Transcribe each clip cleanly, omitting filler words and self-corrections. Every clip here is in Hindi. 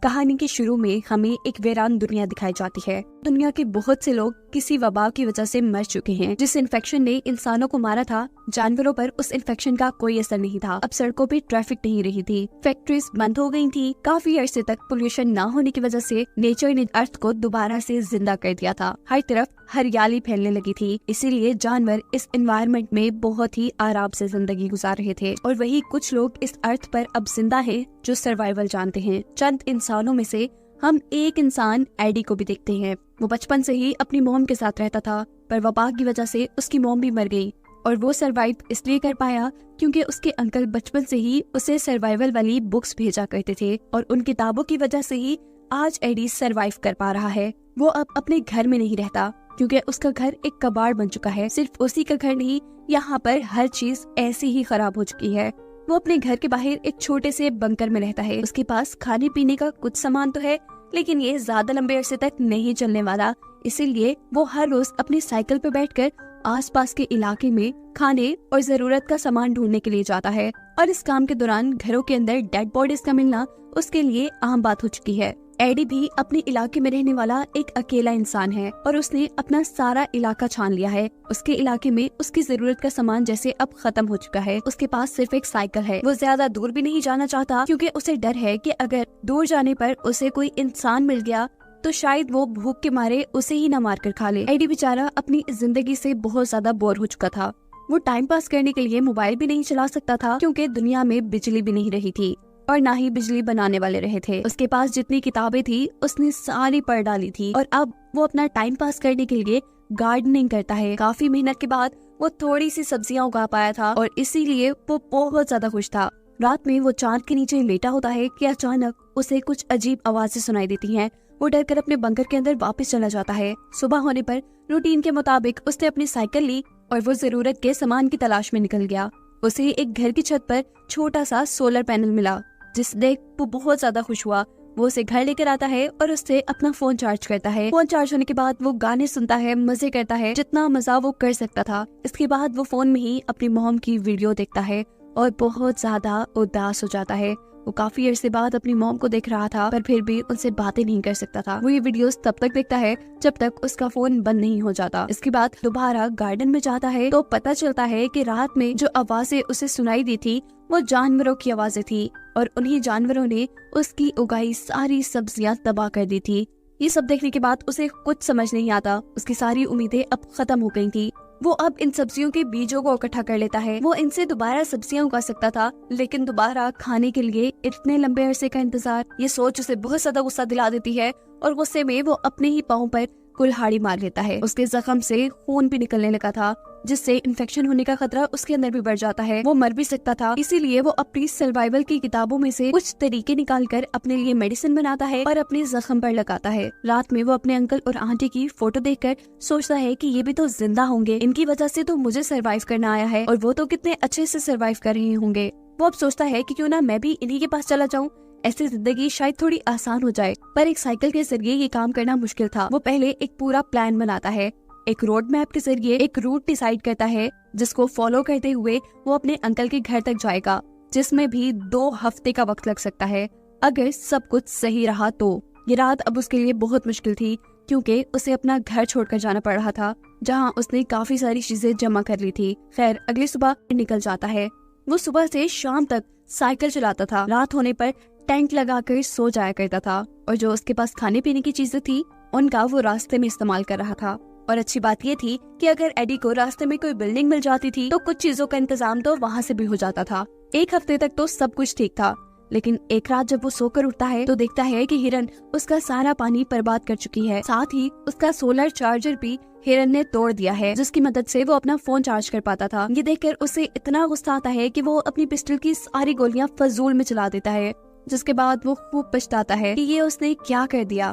कहानी के शुरू में हमें एक वीरान दुनिया दिखाई जाती है। दुनिया के बहुत से लोग किसी वबा की वजह से मर चुके हैं। जिस इन्फेक्शन ने इंसानों को मारा था, जानवरों पर उस इन्फेक्शन का कोई असर नहीं था। अब सड़कों पे ट्रैफिक नहीं रही थी, फैक्ट्रीज बंद हो गई थी। काफी अरसे तक पोल्यूशन न होने की वजह से नेचर ने अर्थ को दोबारा से जिंदा कर दिया था। हर तरफ हरियाली फैलने लगी थी, इसीलिए जानवर इस एनवायरनमेंट में बहुत ही आराम से जिंदगी गुजार रहे थे। और वही कुछ लोग इस अर्थ पर अब जिंदा हैं जो सर्वाइवल जानते हैं। चंद इंसानों में से हम एक इंसान एडी को भी देखते हैं। वो बचपन से ही अपनी मॉम के साथ रहता था, पर वबा की वजह से उसकी मॉम भी मर गई और वो सरवाइव इसलिए कर पाया क्योंकि उसके अंकल बचपन से ही उसे सर्वाइवल वाली बुक्स भेजा करते थे और उन किताबों की वजह से ही आज एडी सरवाइव कर पा रहा है। वो अब अपने घर में नहीं रहता क्योंकि उसका घर एक कबाड़ बन चुका है। सिर्फ उसी का घर नहीं, यहाँ पर हर चीज ऐसी ही खराब हो चुकी है। वो अपने घर के बाहर एक छोटे से बंकर में रहता है। उसके पास खाने पीने का कुछ सामान तो है, लेकिन ये ज्यादा लंबे अरसे तक नहीं चलने वाला। इसीलिए वो हर रोज अपनी साइकिल पर बैठकर आसपास के इलाके में खाने और जरूरत का सामान ढूंढने के लिए जाता है। और इस काम के दौरान घरों के अंदर डेड बॉडीज का मिलना उसके लिए आम बात हो चुकी है। एडी भी अपने इलाके में रहने वाला एक अकेला इंसान है और उसने अपना सारा इलाका छान लिया है। उसके इलाके में उसकी जरूरत का सामान जैसे अब खत्म हो चुका है। उसके पास सिर्फ एक साइकिल है। वो ज्यादा दूर भी नहीं जाना चाहता क्योंकि उसे डर है कि अगर दूर जाने पर उसे कोई इंसान मिल गया तो शायद वो भूख के मारे उसे ही न मार कर खा ले। एडी बेचारा अपनी जिंदगी से बहुत ज्यादा बोर हो चुका था। वो टाइम पास करने के लिए मोबाइल भी नहीं चला सकता था क्योंकि दुनिया में बिजली भी नहीं रही थी और ना ही बिजली बनाने वाले रहे थे। उसके पास जितनी किताबें थी उसने सारी पढ़ डाली थी और अब वो अपना टाइम पास करने के लिए गार्डनिंग करता है। काफी मेहनत के बाद वो थोड़ी सी सब्जियां उगा पाया था और इसीलिए वो बहुत ज्यादा खुश था। रात में वो चांद के नीचे लेटा होता है कि अचानक उसे कुछ अजीब आवाजें सुनाई देती हैं। वो डर कर अपने बंकर के अंदर वापस चला जाता है। सुबह होने पर रूटीन के मुताबिक उसने अपनी साइकिल ली और वो जरूरत के सामान की तलाश में निकल गया। उसे एक घर की छत पर छोटा सा सोलर पैनल मिला, जिस देख वो बहुत ज्यादा खुश हुआ। वो उसे घर लेकर आता है और उससे अपना फोन चार्ज करता है। फोन चार्ज होने के बाद वो गाने सुनता है, मजे करता है, जितना मजा वो कर सकता था। इसके बाद वो फोन में ही अपनी मॉम की वीडियो देखता है और बहुत ज्यादा उदास हो जाता है। वो काफी अरसे बाद अपनी मॉम को देख रहा था, पर फिर भी उनसे बातें नहीं कर सकता था। वो ये वीडियोस तब तक देखता है जब तक उसका फोन बंद नहीं हो जाता। इसके बाद दोबारा गार्डन में जाता है तो पता चलता है कि रात में जो आवाजें उसे सुनाई दी थी वो जानवरों की आवाजें थी और उन्हीं जानवरों ने उसकी उगाई सारी सब्जियां तबाह कर दी थी। ये सब देखने के बाद उसे कुछ समझ नहीं आता। उसकी सारी उम्मीदें अब खत्म हो गई थी। वो अब इन सब्जियों के बीजों को इकट्ठा कर लेता है। वो इनसे दोबारा सब्जियां उगा सकता था, लेकिन दोबारा खाने के लिए इतने लंबे अरसे का इंतजार, ये सोच उसे बहुत ज्यादा गुस्सा दिला देती है और गुस्से में वो अपने ही पाँव पर कुल्हाड़ी मार लेता है। उसके जख्म से खून भी निकलने लगा था, जिससे इन्फेक्शन होने का खतरा उसके अंदर भी बढ़ जाता है। वो मर भी सकता था। इसीलिए वो अपनी सर्वाइवल की किताबों में से कुछ तरीके निकालकर अपने लिए मेडिसिन बनाता है और अपने जख्म पर लगाता है। रात में वो अपने अंकल और आंटी की फोटो देखकर सोचता है कि ये भी तो जिंदा होंगे, इनकी वजह से तो मुझे सर्वाइव करना आया है और वो तो कितने अच्छे से सर्वाइव कर रहे होंगे। वो अब सोचता है कि क्यों ना मैं भी इन्हीं के पास चला जाऊँ, ऐसी जिंदगी शायद थोड़ी आसान हो जाए। पर एक साइकिल के जरिए ये काम करना मुश्किल था। वो पहले एक पूरा प्लान बनाता है। एक रोड मैप के जरिए एक रूट डिसाइड करता है जिसको फॉलो करते हुए वो अपने अंकल के घर तक जाएगा, जिसमें भी 2 हफ्ते का वक्त लग सकता है अगर सब कुछ सही रहा तो। ये रात अब उसके लिए बहुत मुश्किल थी क्योंकि उसे अपना घर छोड़कर जाना पड़ रहा था, जहाँ उसने काफी सारी चीजें जमा कर ली थी। खैर, अगली सुबह निकल जाता है। वो सुबह से शाम तक साइकिल चलाता था। रात होने पर टेंट लगाकर सो जाया करता था और जो उसके पास खाने पीने की चीजें थी उनका वो रास्ते में इस्तेमाल कर रहा था। और अच्छी बात ये थी कि अगर एडी को रास्ते में कोई बिल्डिंग मिल जाती थी तो कुछ चीजों का इंतजाम तो वहाँ से भी हो जाता था। एक हफ्ते तक तो सब कुछ ठीक था, लेकिन एक रात जब वो सोकर उठता है तो देखता है कि हिरन उसका सारा पानी बर्बाद कर चुकी है। साथ ही उसका सोलर चार्जर भी हिरन ने तोड़ दिया है, जिसकी मदद से वो अपना फोन चार्ज कर पाता था। ये देखकर उसे इतना गुस्सा आता है कि वो अपनी पिस्टल की सारी गोलियां फजूल में चला देता है, जिसके बाद वो खूब पछताता है कि ये उसने क्या कर दिया।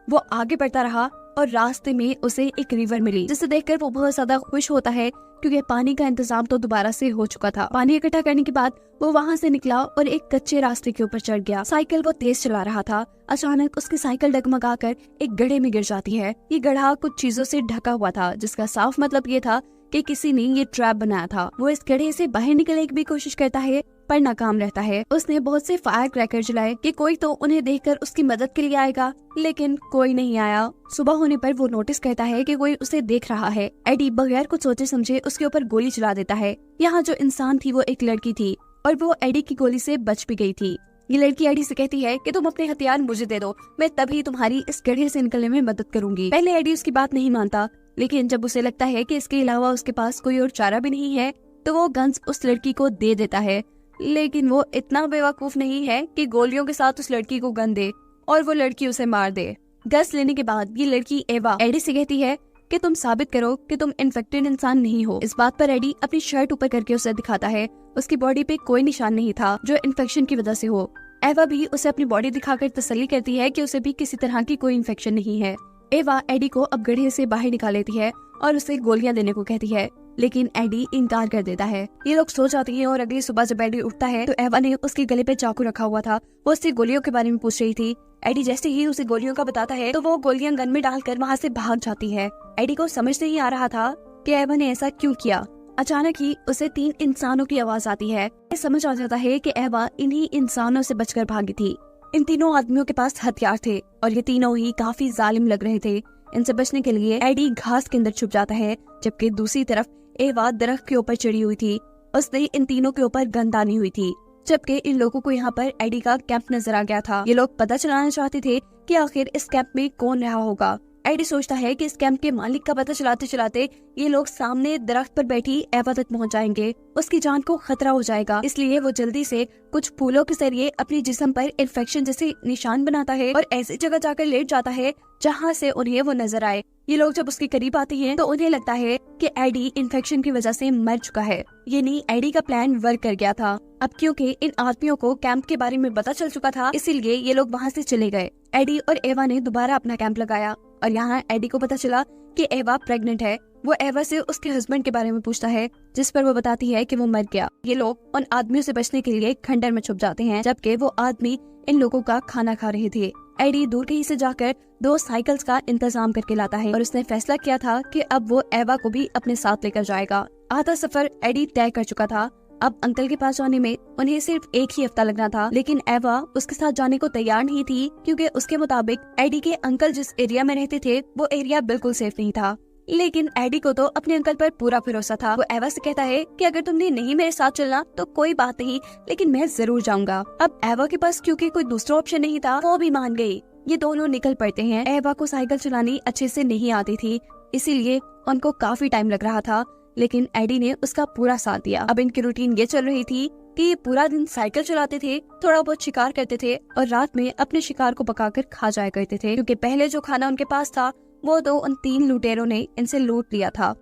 वो आगे बढ़ता रहा और रास्ते में उसे एक रिवर मिली, जिसे देखकर वो बहुत ज्यादा खुश होता है क्योंकि पानी का इंतजाम तो दोबारा से हो चुका था। पानी इकट्ठा करने के बाद वो वहाँ से निकला और एक कच्चे रास्ते के ऊपर चढ़ गया। साइकिल वो तेज चला रहा था। अचानक उसकी साइकिल डगमगाकर एक गड्ढे में गिर जाती है। ये गड्ढा कुछ चीजों से ढका हुआ था, जिसका साफ मतलब ये था कि किसी ने ये ट्रैप बनाया था। वो इस गड्ढे से बाहर निकलने की भी कोशिश करता है, पर नाकाम रहता है। उसने बहुत से फायर क्रैकर जलाए कि कोई तो उन्हें देखकर उसकी मदद के लिए आएगा, लेकिन कोई नहीं आया। सुबह होने पर वो नोटिस करता है कि कोई उसे देख रहा है। एडी बगैर कुछ सोचे समझे उसके ऊपर गोली चला देता है। यहाँ जो इंसान थी वो एक लड़की थी और वो एडी की गोली से बच भी गई थी। ये लड़की एडी से कहती है कि तुम अपने हथियार मुझे दे दो, मैं तभी तुम्हारी इस गड्ढे से निकलने में मदद करूंगी। पहले एडी उसकी बात नहीं मानता, लेकिन जब उसे लगता है कि इसके अलावा उसके पास कोई और चारा भी नहीं है तो वो गन्स उस लड़की को दे देता है। लेकिन वो इतना बेवकूफ नहीं है कि गोलियों के साथ उस लड़की को गन दे और वो लड़की उसे मार दे। गन्स लेने के बाद ये लड़की एवा एडी से कहती है कि तुम साबित करो कि तुम इन्फेक्टेड इंसान नहीं हो। इस बात पर एडी अपनी शर्ट ऊपर करके उसे दिखाता है। उसकी बॉडी पे कोई निशान नहीं था जो इन्फेक्शन की वजह से हो। एवा भी उसे अपनी बॉडी दिखाकर तसल्ली करती है कि उसे भी किसी तरह की कोई इन्फेक्शन नहीं है। एवा एडी को अब गड्ढे से बाहर निकाल लेती है और उसे गोलियां देने को कहती है, लेकिन एडी इनकार कर देता है। ये लोग सो जाते हैं और अगली सुबह जब एडी उठता है तो एवा ने उसके गले पे चाकू रखा हुआ था। वो उससे गोलियों के बारे में पूछ रही थी। एडी जैसे ही उसे गोलियों का बताता है तो वो गोलियां गन में डालकर वहाँ से भाग जाती है। एडी को समझ नहीं आ रहा था कि एवा ने ऐसा क्यों किया। अचानक ही उसे 3 इंसानों की आवाज आती है। समझ आ जाता है कि एवा इन्हीं इंसानों से बचकर भागी थी। इन तीनों आदमियों के पास हथियार थे और ये तीनों ही काफी जालिम लग रहे थे। इनसे बचने के लिए एडी घास के अंदर छुप जाता है, जबकि दूसरी तरफ एवा दरख्त के ऊपर चढ़ी हुई थी। उसने इन तीनों के ऊपर गन तानी हुई थी, जबकि इन लोगों को यहाँ पर एडी का कैंप नजर आ गया था। ये लोग पता चलाना चाहते थे कि आखिर इस कैंप में कौन रहा होगा। एडी सोचता है कि इस कैंप के मालिक का पता चलाते चलाते ये लोग सामने दरख्त पर बैठी एवा तक पहुंच जाएंगे। उसकी जान को खतरा हो जाएगा, इसलिए वो जल्दी से कुछ फूलों के जरिए अपने जिस्म पर इन्फेक्शन जैसे निशान बनाता है और ऐसी जगह जाकर लेट जाता है जहाँ से उन्हें वो नजर आए। ये लोग जब उसके करीब आते हैं तो उन्हें लगता है कि एडी इन्फेक्शन की वजह से मर चुका है। ये नहीं, एडी का प्लान वर्क कर गया था। अब क्योंकि इन आदमियों को कैंप के बारे में पता चल चुका था, इसीलिए ये लोग वहाँ से चले गए। एडी और एवा ने दोबारा अपना कैंप लगाया और यहाँ एडी को पता चला कि एवा प्रेग्नेंट है। वो एवा से उसके हस्बैंड के बारे में पूछता है, जिस पर वो बताती है कि वो मर गया। ये लोग उन आदमियों से बचने के लिए खंडर में छुप जाते हैं, जबकि वो आदमी इन लोगों का खाना खा रहे थे। एडी दूर कहीं से जाकर 2 साइकिल्स का इंतजाम करके लाता है और उसने फैसला किया था कि अब वो एवा को भी अपने साथ लेकर जाएगा। आधा सफर एडी तय कर चुका था। अब अंकल के पास जाने में उन्हें सिर्फ 1 ही हफ्ता लगना था, लेकिन एवा उसके साथ जाने को तैयार नहीं थी, क्योंकि उसके मुताबिक एडी के अंकल जिस एरिया में रहते थे वो एरिया बिल्कुल सेफ नहीं था। लेकिन एडी को तो अपने अंकल पर पूरा भरोसा था। वो एवा से कहता है कि अगर तुमने नहीं मेरे साथ चलना तो कोई बात नहीं, लेकिन मैं जरूर जाऊंगा। अब एवा के पास क्योंकि कोई दूसरा ऑप्शन नहीं था, वो भी मान गई। ये दोनों निकल पड़ते हैं। एवा को साइकिल चलानी अच्छे से नहीं आती थी, इसीलिए उनको काफी टाइम लग रहा था, लेकिन एडी ने उसका पूरा साथ दिया। अब इनकी रूटीन ये चल रही थी कि ये पूरा दिन साइकिल चलाते थे, थोड़ा बहुत शिकार करते थे और रात में अपने शिकार को पकाकर खा जाया करते थे, क्योंकि पहले जो खाना उनके पास था वो तो उन 3 लुटेरों ने इनसे लूट लिया था।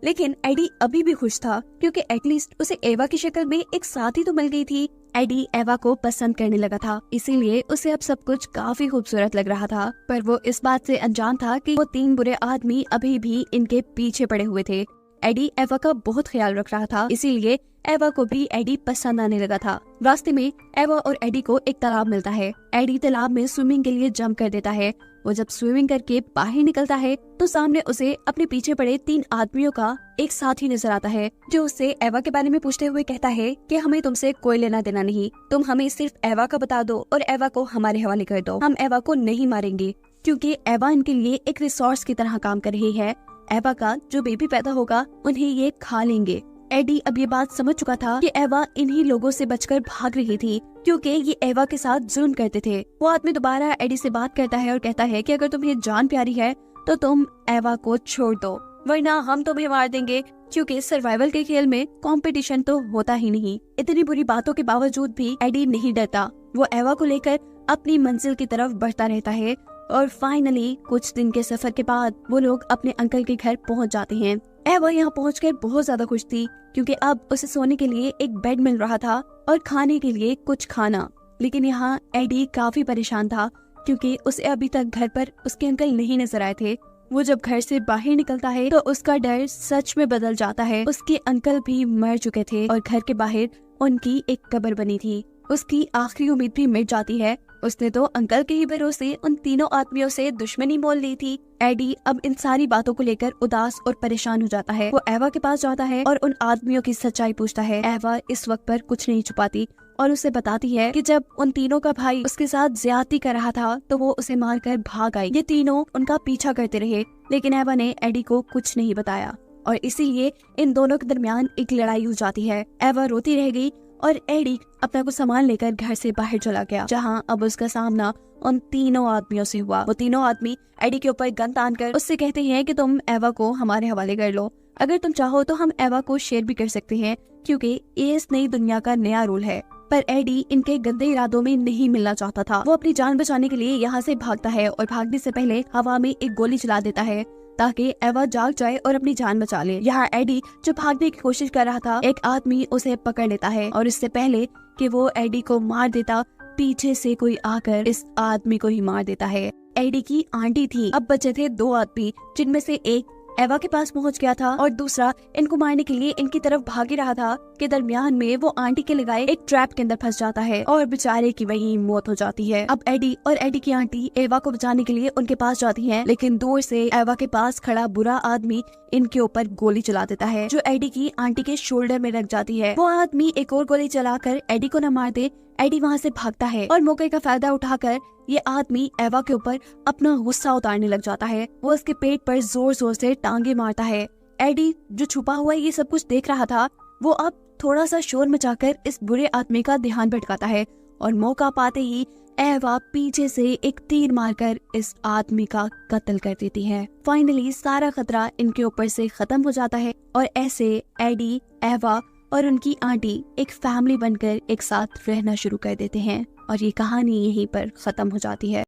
लेकिन एडी अभी भी खुश था, क्योंकि एटलीस्ट उसे एवा की शक्ल में एक साथी तो मिल गई थी। एडी एवा को पसंद करने लगा था, इसीलिए उसे अब सब कुछ काफी खूबसूरत लग रहा था। पर वो इस बात से अनजान था कि वो 3 बुरे आदमी अभी भी इनके पीछे पड़े हुए थे। एडी एवा का बहुत ख्याल रख रहा था, इसीलिए एवा को भी एडी पसंद आने लगा था। रास्ते में एवा और एडी को एक तालाब मिलता है। एडी तालाब में स्विमिंग के लिए जंप कर देता है। वो जब स्विमिंग करके बाहर निकलता है तो सामने उसे अपने पीछे पड़े 3 आदमियों का एक साथी नजर आता है, जो उससे एवा के बारे में पूछते हुए कहता है कि हमें तुमसे कोई लेना देना नहीं, तुम हमें सिर्फ एवा का बता दो और एवा को हमारे हवाले कर दो। हम एवा को नहीं मारेंगे, क्योंकि एवा इनके लिए एक रिसोर्स की तरह काम कर रही है। एवा का जो बेबी पैदा होगा उन्हें ये खा लेंगे। एडी अब ये बात समझ चुका था कि एवा इन्हीं लोगों से बचकर भाग रही थी, क्योंकि ये एवा के साथ जुल्म करते थे। वो आदमी दोबारा एडी से बात करता है और कहता है कि अगर तुम्हें जान प्यारी है तो तुम एवा को छोड़ दो, वरना हम तुम्हें मार देंगे, क्योंकि सर्वाइवल के खेल में कंपटीशन तो होता ही नहीं। इतनी बुरी बातों के बावजूद भी एडी नहीं डरता। वो एवा को लेकर अपनी मंजिल की तरफ बढ़ता रहता है और फाइनली कुछ दिन के सफर के बाद वो लोग अपने अंकल के घर पहुंच जाते हैं। एवा यहाँ पहुंचकर बहुत ज्यादा खुश थी, क्योंकि अब उसे सोने के लिए एक बेड मिल रहा था और खाने के लिए कुछ खाना। लेकिन यहाँ एडी काफी परेशान था, क्योंकि उसे अभी तक घर पर उसके अंकल नहीं नजर आए थे। वो जब घर से बाहर निकलता है तो उसका डर सच में बदल जाता है। उसके अंकल भी मर चुके थे और घर के बाहर उनकी एक कब्र बनी थी। उसकी आखिरी उम्मीद भी मिट जाती है उसने तो अंकल के ही भरोसे उन तीनों आदमियों से दुश्मनी मोल ली थी। एडी अब इन सारी बातों को लेकर उदास और परेशान हो जाता है। वो एवा के पास जाता है और उन आदमियों की सच्चाई पूछता है। एवा इस वक्त पर कुछ नहीं छुपाती और उसे बताती है कि जब उन तीनों का भाई उसके साथ ज्यादती कर रहा था तो वो उसे मारकर भाग आई। ये तीनों उनका पीछा करते रहे, लेकिन एवा ने एडी को कुछ नहीं बताया और इसीलिए इन दोनों के दरमियान एक लड़ाई हो जाती है। एवा रोती रह गई और एडी अपना कुछ सामान लेकर घर से बाहर चला गया, जहाँ अब उसका सामना उन तीनों आदमियों से हुआ। वो तीनों आदमी एडी के ऊपर गन तानकर उससे कहते हैं कि तुम एवा को हमारे हवाले कर लो, अगर तुम चाहो तो हम एवा को शेयर भी कर सकते हैं, क्योंकि ये इस नई दुनिया का नया रूल है। पर एडी इनके गंदे इरादों में नहीं मिलना चाहता था। वो अपनी जान बचाने के लिए यहाँ से भागता है और भागने से पहले हवा में एक गोली चला देता है ताकि एवा जाग जाए और अपनी जान बचा ले। यहाँ एडी जो भागने की कोशिश कर रहा था, एक आदमी उसे पकड़ लेता है और इससे पहले कि वो एडी को मार देता, पीछे से कोई आकर इस आदमी को ही मार देता है। एडी की आंटी थी। अब बचे थे दो आदमी, जिनमें से एक एवा के पास पहुंच गया था और दूसरा इनको मारने के लिए इनकी तरफ भाग ही रहा था कि दरमियान में वो आंटी के लगाए एक ट्रैप के अंदर फंस जाता है और बेचारे की वहीं मौत हो जाती है। अब एडी और एडी की आंटी एवा को बचाने के लिए उनके पास जाती हैं, लेकिन दूर से एवा के पास खड़ा बुरा आदमी इनके ऊपर गोली चला देता है, जो एडी की आंटी के शोल्डर में लग जाती है। वो आदमी एक और गोली चलाकर एडी को न मार दे, एडी वहाँ से भागता है और मौके का फायदा उठाकर ये आदमी एवा के ऊपर अपना गुस्सा उतारने लग जाता है। वो उसके पेट पर जोर जोर से टांगे मारता है। एडी जो छुपा हुआ ये सब कुछ देख रहा था, वो अब थोड़ा सा शोर मचाकर इस बुरे आदमी का ध्यान भटकाता है और मौका पाते ही एवा पीछे से एक तीर मारकर इस आदमी का कत्ल कर देती है। फाइनली सारा खतरा इनके ऊपर से खत्म हो जाता है और ऐसे एडी, एवा और उनकी आंटी एक फैमिली बनकर एक साथ रहना शुरू कर देते हैं और ये कहानी यहीं पर खत्म हो जाती है।